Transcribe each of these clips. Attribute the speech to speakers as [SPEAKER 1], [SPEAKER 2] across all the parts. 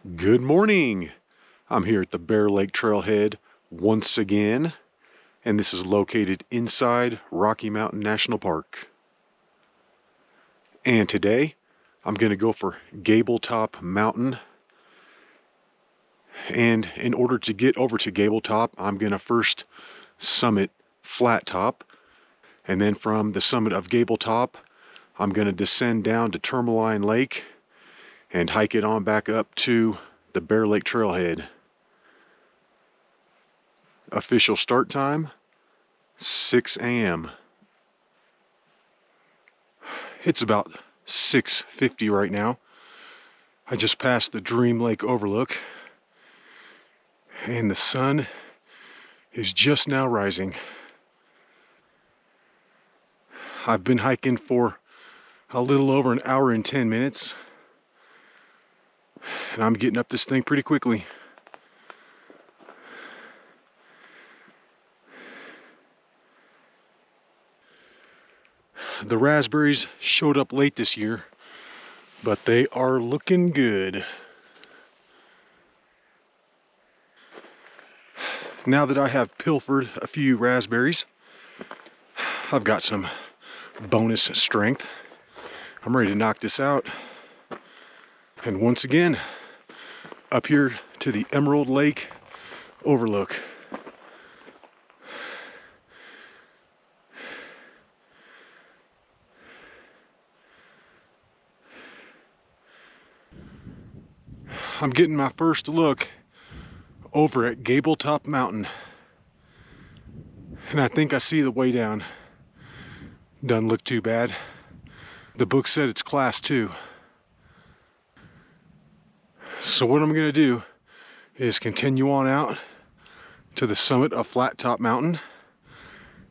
[SPEAKER 1] Good morning. I'm here at the Bear Lake Trailhead once again, and this is located inside Rocky Mountain National Park. And today, I'm going to go for Gabletop Mountain. And in order to get over to Gabletop, I'm going to first summit Flat Top. And then from the summit of Gabletop, I'm going to descend down to Tourmaline Lake and hike it on back up to the Bear Lake Trailhead. Official start time, 6 a.m. It's about 6:50 right now. I just passed the Dream Lake Overlook, and the sun is just now rising. I've been hiking for a little over an hour and 10 minutes. And I'm getting up this thing pretty quickly. The raspberries showed up late this year, but they are looking good. Now that I have pilfered a few raspberries, I've got some bonus strength. I'm ready to knock this out. And once again, up here to the Emerald Lake Overlook. I'm getting my first look over at Gabletop Mountain. And I think I see the way down. Doesn't look too bad. The book said it's class 2. So what I'm going to do is continue on out to the summit of Flat Top Mountain,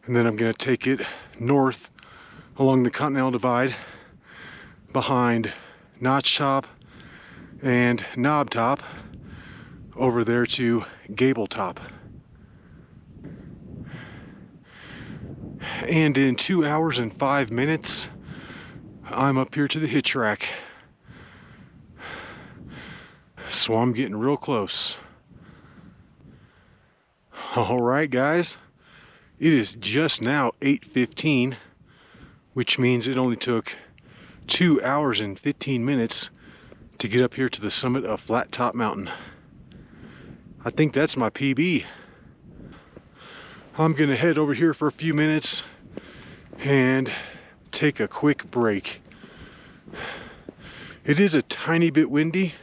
[SPEAKER 1] and then I'm going to take it north along the Continental Divide behind Notch Top and Knob Top over there to Gabletop. And in 2 hours and 5 minutes, I'm up here to the hitch rack. So I'm getting real close. All right, guys. It is just now 8:15, which means it only took 2 hours and 15 minutes to get up here to the summit of Flat Top Mountain. I think that's my PB. I'm gonna head over here for a few minutes and take a quick break. It is a tiny bit windy,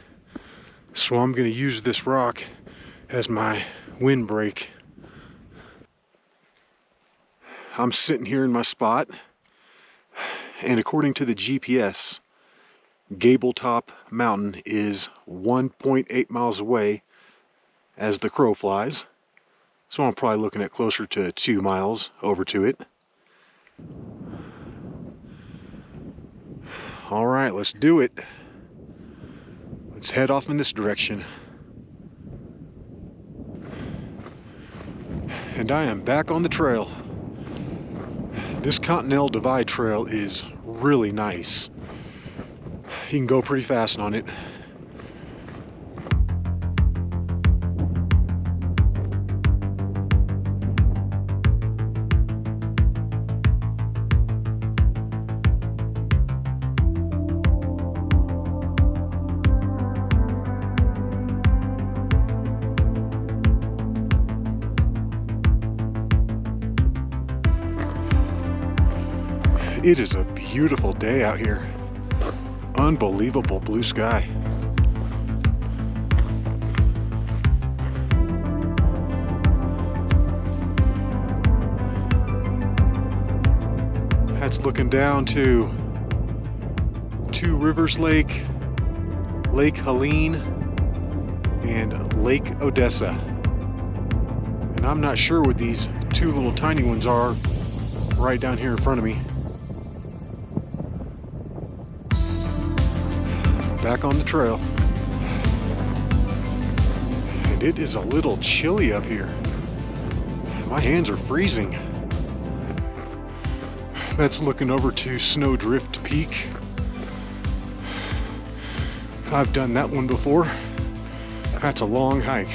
[SPEAKER 1] so I'm going to use this rock as my windbreak. I'm sitting here in my spot, and according to the GPS, Gabletop Mountain is 1.8 miles away as the crow flies. So I'm probably looking at closer to 2 miles over to it. All right, let's do it. Let's head off in this direction. And I am back on the trail. This Continental Divide trail is really nice. You can go pretty fast on it. It is a beautiful day out here. Unbelievable blue sky. That's looking down to Two Rivers Lake, Lake Helene, and Lake Odessa. And I'm not sure what these two little tiny ones are right down here in front of me. Back on the trail. And it is a little chilly up here. My hands are freezing. That's looking over to Snowdrift Peak. I've done that one before. That's a long hike.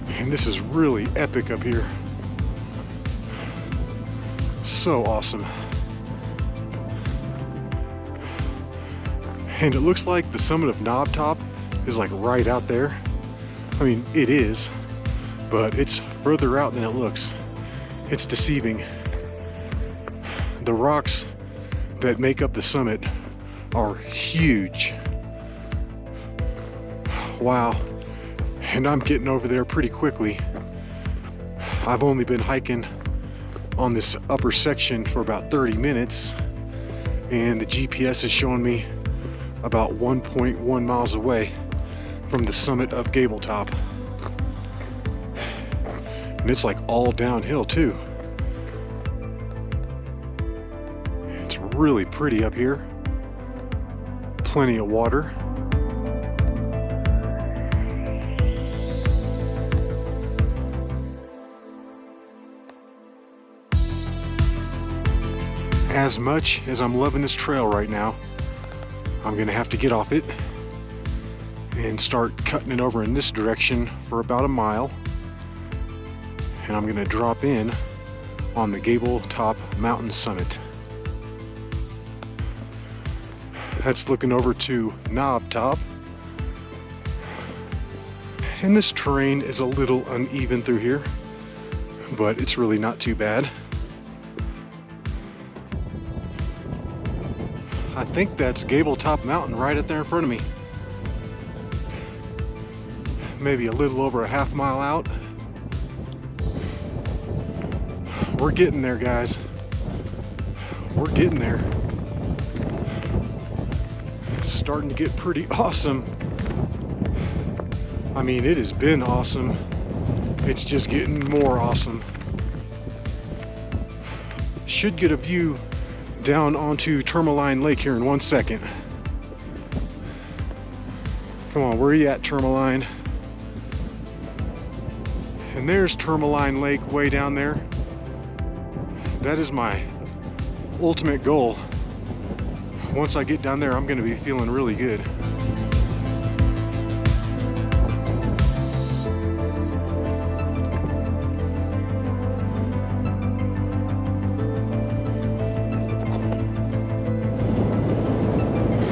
[SPEAKER 1] And this is really epic up here. So awesome. And it looks like the summit of Knob Top is like right out there. I mean, it is, but it's further out than it looks. It's deceiving. The rocks that make up the summit are huge. Wow. And I'm getting over there pretty quickly. I've only been hiking on this upper section for about 30 minutes, and the GPS is showing me about 1.1 miles away from the summit of Gabletop. And it's like all downhill too. It's really pretty up here. Plenty of water. As much as I'm loving this trail right now, I'm gonna have to get off it and start cutting it over in this direction for about a mile. And I'm gonna drop in on the Gabletop mountain summit. That's looking over to Knob Top. And this terrain is a little uneven through here, but it's really not too bad. I think that's Gabletop Mountain right up there in front of me. Maybe a little over a half mile out. We're getting there, guys. We're getting there. It's starting to get pretty awesome. I mean, it has been awesome. It's just getting more awesome. Should get a view down onto Tourmaline Lake here in 1 second. Come on, where are you at, Tourmaline? And there's Tourmaline Lake way down there. That is my ultimate goal. Once I get down there, I'm gonna be feeling really good.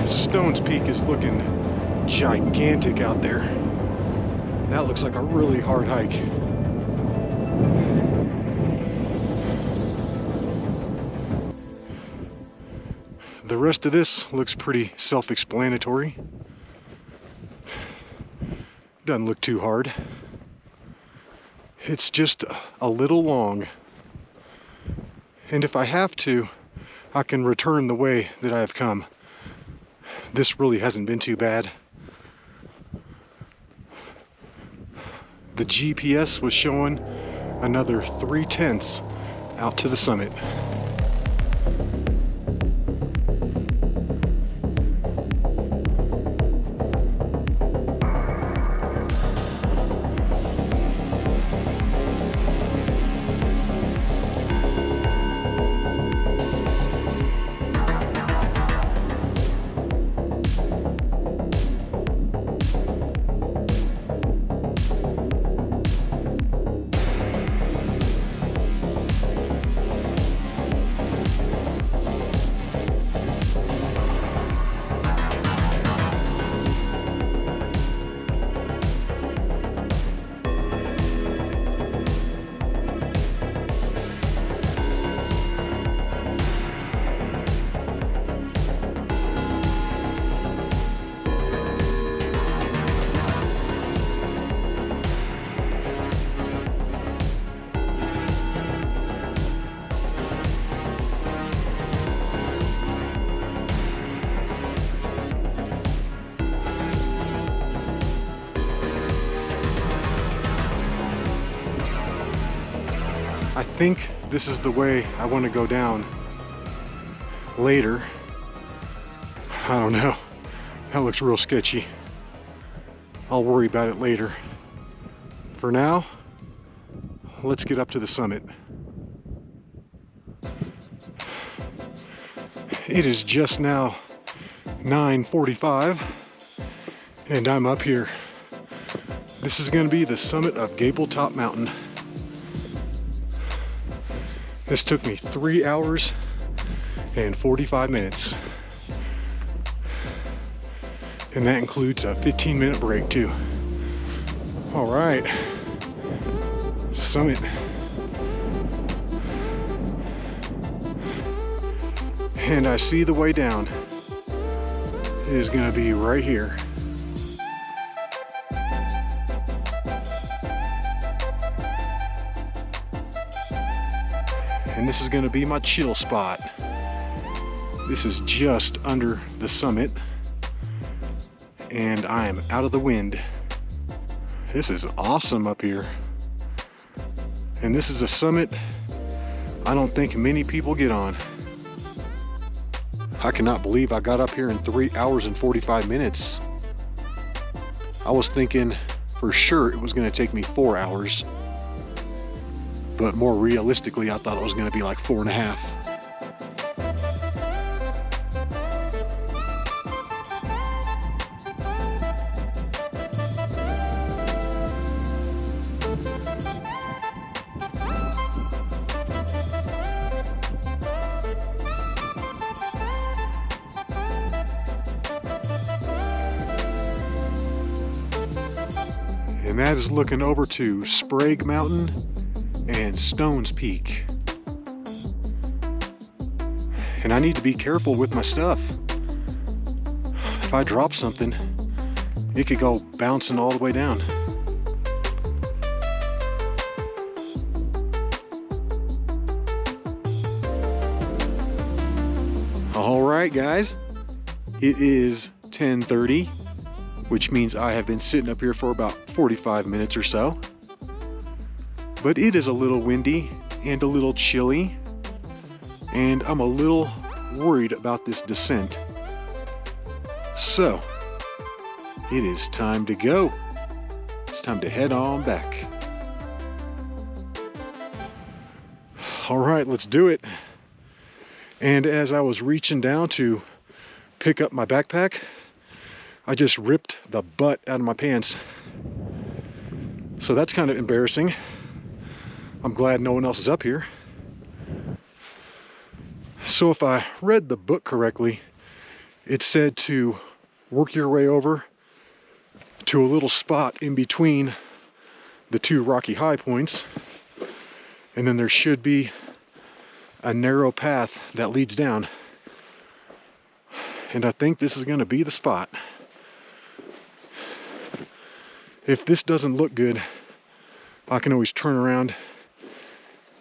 [SPEAKER 1] Stones Peak is looking gigantic out there. That looks like a really hard hike. The rest of this looks pretty self-explanatory. Doesn't look too hard. It's just a little long. And if I have to, I can return the way that I have come. This really hasn't been too bad. The GPS was showing another 3/10 out to the summit. I think this is the way I want to go down later. I don't know. That looks real sketchy. I'll worry about it later. For now, let's get up to the summit. It is just now 9:45 and I'm up here. This is going to be the summit of Gabletop Mountain. This took me 3 hours and 45 minutes. And that includes a 15-minute break too. All right, summit. And I see the way down. It is gonna be right here. And this is gonna be my chill spot. This is just under the summit and I am out of the wind. This is awesome up here. And this is a summit I don't think many people get on. I cannot believe I got up here in 3 hours and 45 minutes. I was thinking for sure it was gonna take me 4 hours. But more realistically, I thought it was gonna be like 4.5. And that is looking over to Sprague Mountain and Stones Peak. And I need to be careful with my stuff. If I drop something, it could go bouncing all the way down. All right, guys, it is 10:30. Which means I have been sitting up here for about 45 minutes or so. But it is a little windy and a little chilly, and I'm a little worried about this descent. So, it is time to go. It's time to head on back. All right, let's do it. And as I was reaching down to pick up my backpack, I just ripped the butt out of my pants. So that's kind of embarrassing. I'm glad no one else is up here. So if I read the book correctly, it said to work your way over to a little spot in between the two rocky high points. And then there should be a narrow path that leads down. And I think this is going to be the spot. If this doesn't look good, I can always turn around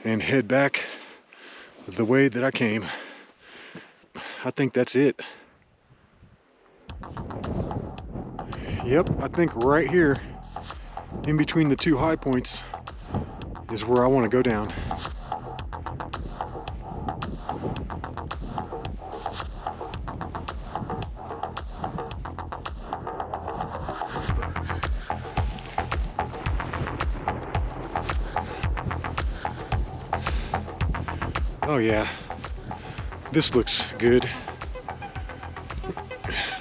[SPEAKER 1] and head back the way that I came. I think that's it. Yep, I think right here, in between the two high points, is where I want to go down. Oh yeah, this looks good.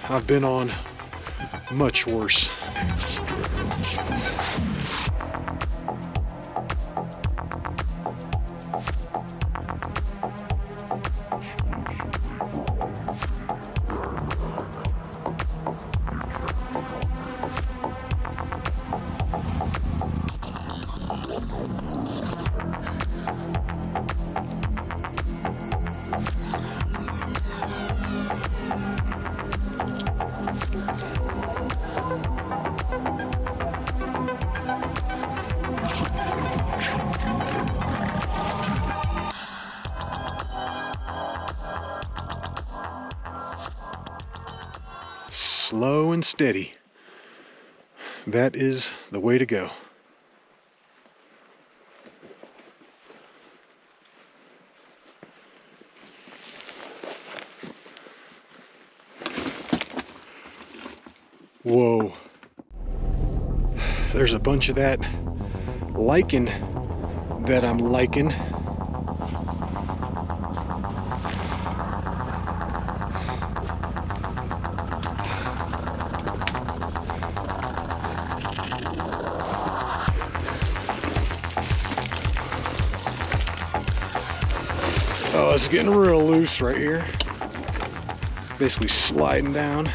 [SPEAKER 1] I've been on much worse. Slow and steady. That is the way to go. Whoa. There's a bunch of that lichen that I'm liking. Oh, it's getting real loose right here. Basically sliding down.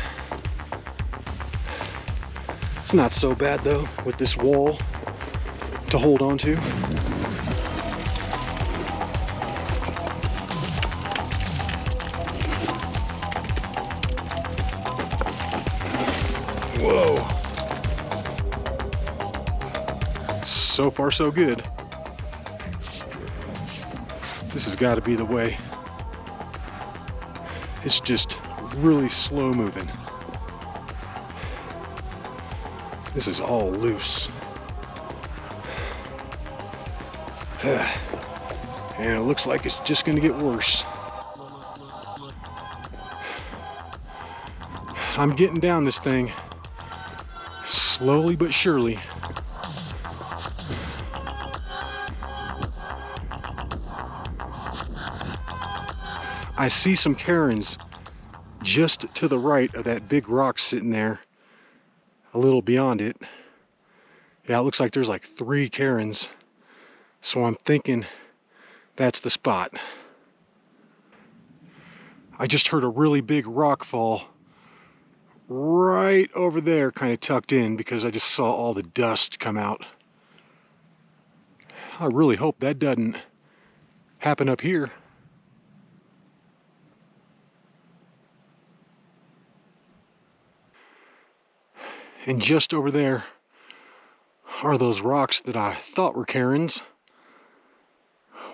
[SPEAKER 1] It's not so bad though with this wall to hold on to. Whoa. So far so good. This has got to be the way. It's just really slow moving. This is all loose. And it looks like it's just going to get worse. I'm getting down this thing slowly but surely. I see some cairns just to the right of that big rock sitting there, a little beyond it. Yeah, it looks like there's like 3 cairns. So I'm thinking that's the spot. I just heard a really big rock fall right over there, kind of tucked in, because I just saw all the dust come out. I really hope that doesn't happen up here. And just over there are those rocks that I thought were cairns.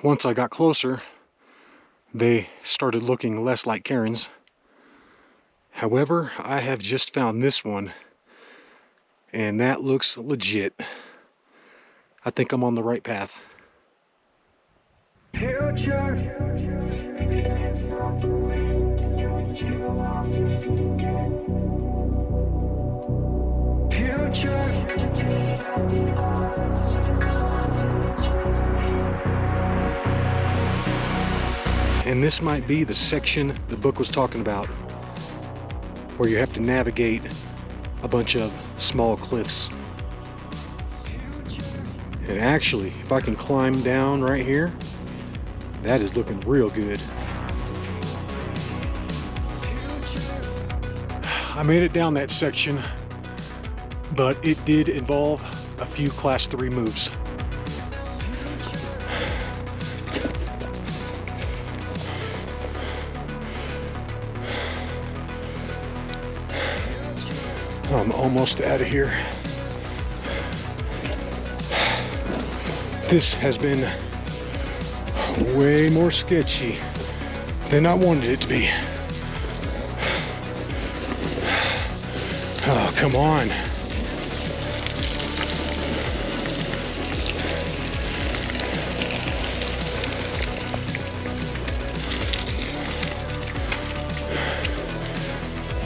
[SPEAKER 1] Once I got closer, they started looking less like cairns. However, I have just found this one, and that looks legit. I think I'm on the right path. And this might be the section the book was talking about, where you have to navigate a bunch of small cliffs. And actually, if I can climb down right here, that is looking real good. I made it down that section, but it did involve a few class 3 moves. I'm almost out of here. This has been way more sketchy than I wanted it to be. Oh, come on.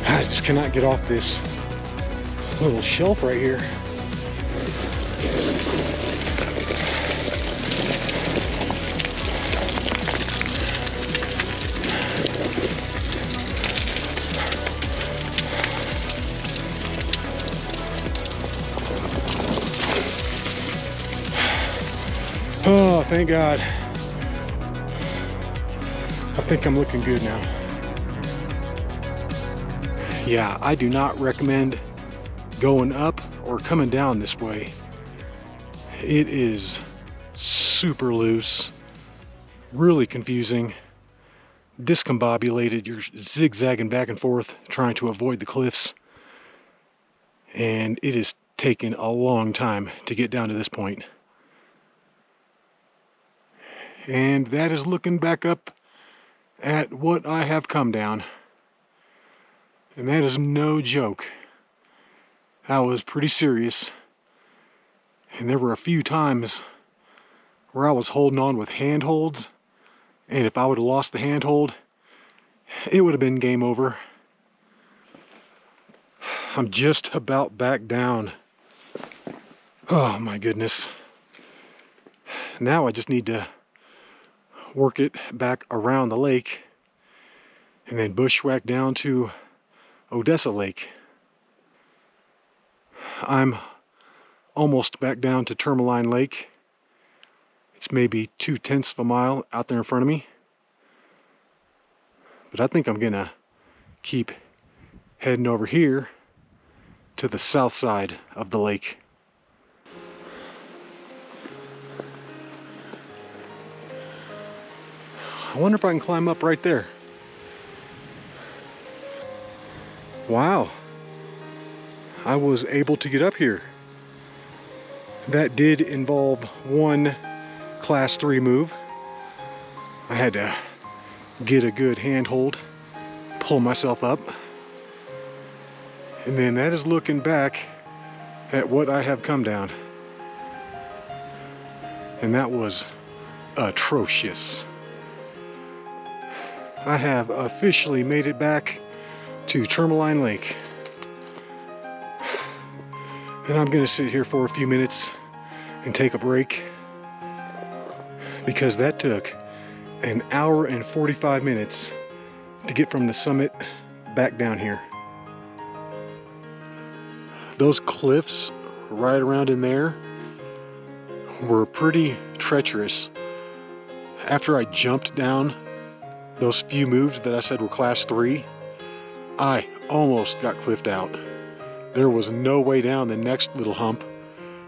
[SPEAKER 1] I just cannot get off this little shelf right here. Oh, thank God. I think I'm looking good now. Yeah, I do not recommend going up or coming down this way. It is super loose, really confusing, discombobulated. You're zigzagging back and forth trying to avoid the cliffs, and it is taking a long time to get down to this point. And that is looking back up at what I have come down, and that is no joke. That was pretty serious. And there were a few times where I was holding on with handholds, and if I would have lost the handhold, it would have been game over. I'm just about back down. Oh my goodness. Now I just need to work it back around the lake and then bushwhack down to Odessa Lake. I'm almost back down to Tourmaline Lake. It's maybe 2/10 of a mile out there in front of me. But I think I'm gonna keep heading over here to the south side of the lake. I wonder if I can climb up right there. Wow, I was able to get up here. That did involve one class 3 move. I had to get a good handhold, pull myself up. And then that is looking back at what I have come down. And that was atrocious. I have officially made it back to Tourmaline Lake. And I'm gonna sit here for a few minutes and take a break, because that took an hour and 45 minutes to get from the summit back down here. Those cliffs right around in there were pretty treacherous. After I jumped down those few moves that I said were class 3, I almost got cliffed out. There was no way down the next little hump,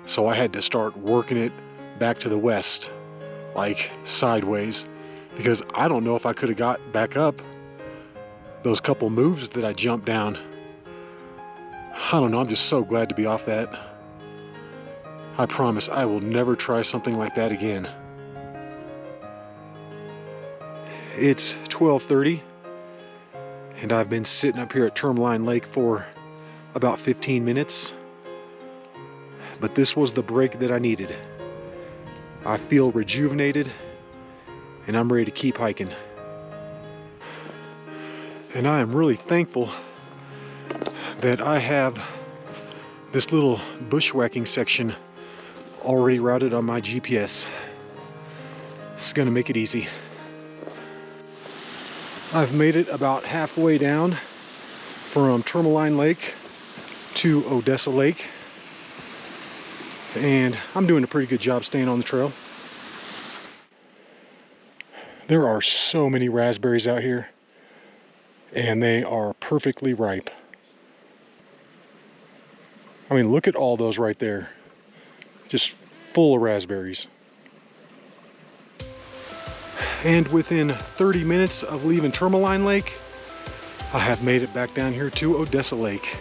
[SPEAKER 1] so I had to start working it back to the west, like sideways, because I don't know if I could have got back up those couple moves that I jumped down. I don't know, I'm just so glad to be off that. I promise I will never try something like that again. It's 12:30. And I've been sitting up here at Tourmaline Lake for about 15 minutes. But this was the break that I needed. I feel rejuvenated, and I'm ready to keep hiking. And I am really thankful that I have this little bushwhacking section already routed on my GPS. It's gonna make it easy. I've made it about halfway down from Tourmaline Lake to Odessa Lake, and I'm doing a pretty good job staying on the trail. There are so many raspberries out here, and they are perfectly ripe. I mean, look at all those right there, just full of raspberries. And within 30 minutes of leaving Tourmaline Lake, I have made it back down here to Odessa Lake.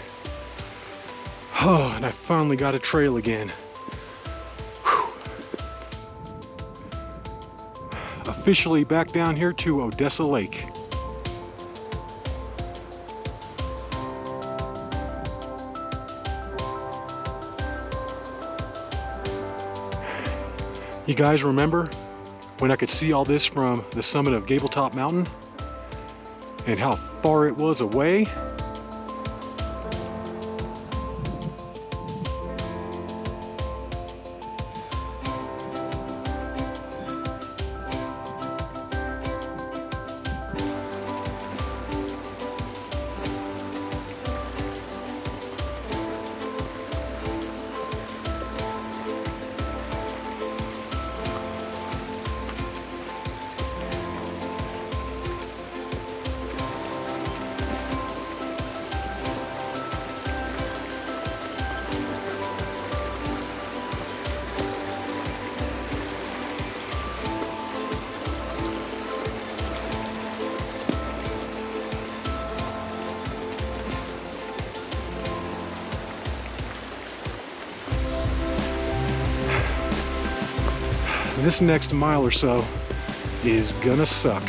[SPEAKER 1] Oh, and I finally got a trail again. Whew. Officially back down here to Odessa Lake. You guys remember when I could see all this from the summit of Gabletop Mountain and how far it was away? This next mile or so is gonna suck.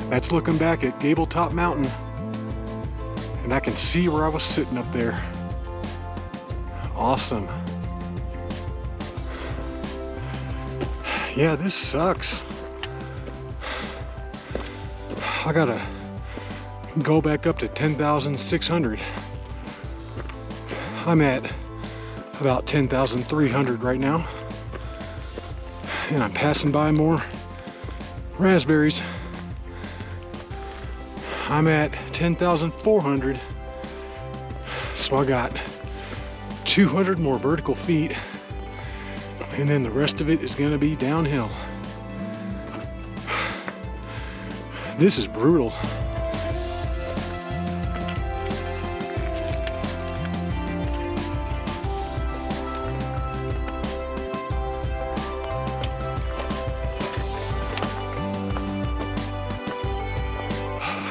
[SPEAKER 1] That's looking back at Gabletop Mountain, and I can see where I was sitting up there. Awesome. Yeah, this sucks. I gotta go back up to 10,600. I'm at about 10,300 right now, and I'm passing by more raspberries. I'm at 10,400, so I got 200 more vertical feet And then the rest of it is gonna be downhill. This is brutal.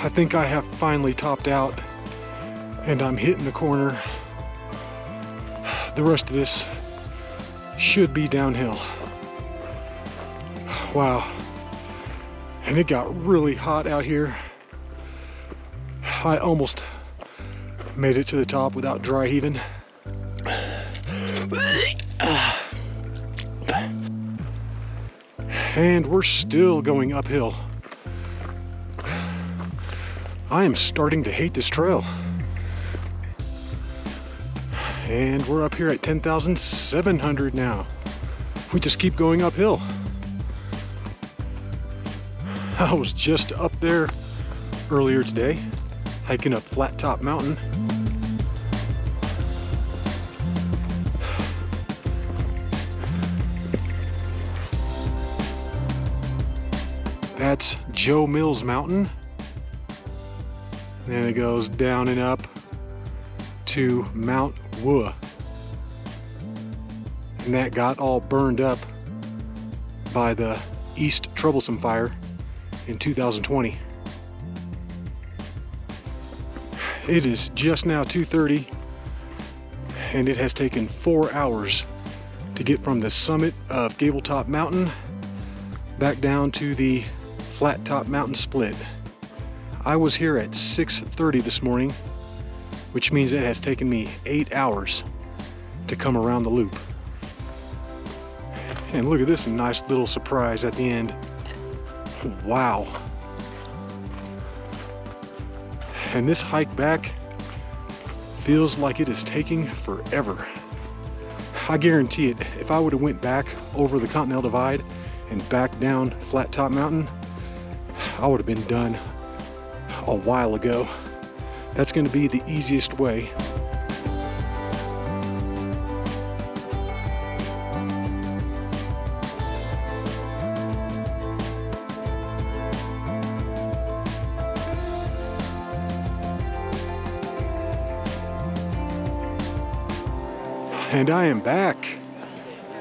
[SPEAKER 1] I think I have finally topped out and I'm hitting the corner. The rest of this should be downhill. Wow. And it got really hot out here. I almost made it to the top without dry heaving. And we're still going uphill. I am starting to hate this trail. And we're up here at 10,700 now. We just keep going uphill. I was just up there earlier today, hiking up Flat Top Mountain. That's Joe Mills Mountain. Then it goes down and up to Mount Woo. And that got all burned up by the East Troublesome Fire in 2020. It is just now 2:30 and it has taken 4 hours to get from the summit of Gabletop Mountain back down to the Flat Top Mountain split. I was here at 6:30 this morning, which means it has taken me 8 hours to come around the loop. And look at this nice little surprise at the end. Wow. And this hike back feels like it is taking forever. I guarantee it, if I would have went back over the Continental Divide and back down Flat Top Mountain, I would have been done a while ago. That's going to be the easiest way. And I am back.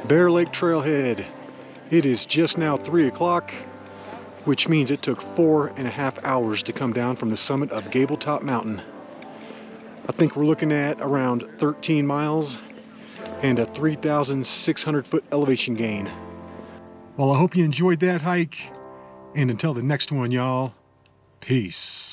[SPEAKER 1] Bear Lake Trailhead. It is just now 3 o'clock, which means it took 4.5 hours to come down from the summit of Gabletop Mountain. I think we're looking at around 13 miles and a 3,600 foot elevation gain. Well, I hope you enjoyed that hike, and until the next one, y'all, peace.